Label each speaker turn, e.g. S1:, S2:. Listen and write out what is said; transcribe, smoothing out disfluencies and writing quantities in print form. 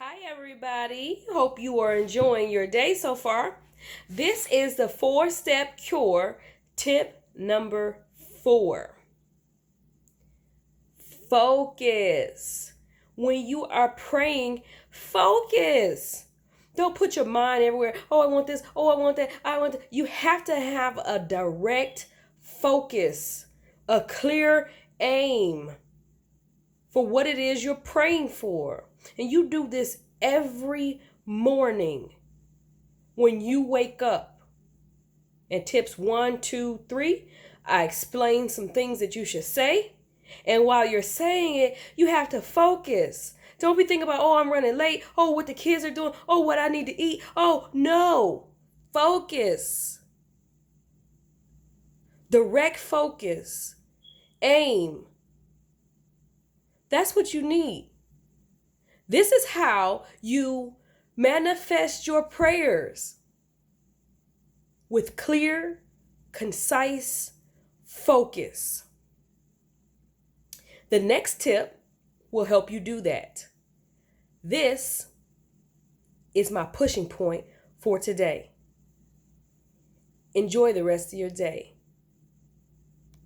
S1: Hi, everybody. Hope you are enjoying your day so far. This is the 4-step cure tip number 4. Focus. When you are praying, focus. Don't put your mind everywhere. Oh, I want this. Oh, I want that. I want that. You have to have a direct focus, a clear aim for what it is you're praying for. And you do this every morning when you wake up. And tips 1, 2, 3, I explain some things that you should say. And while you're saying it, you have to focus. Don't be thinking about, oh, I'm running late. Oh, what the kids are doing. Oh, what I need to eat. Oh, no. Focus. Direct focus. Aim. That's what you need. This is how you manifest your prayers with clear, concise focus. The next tip will help you do that. This is my pushing point for today. Enjoy the rest of your day.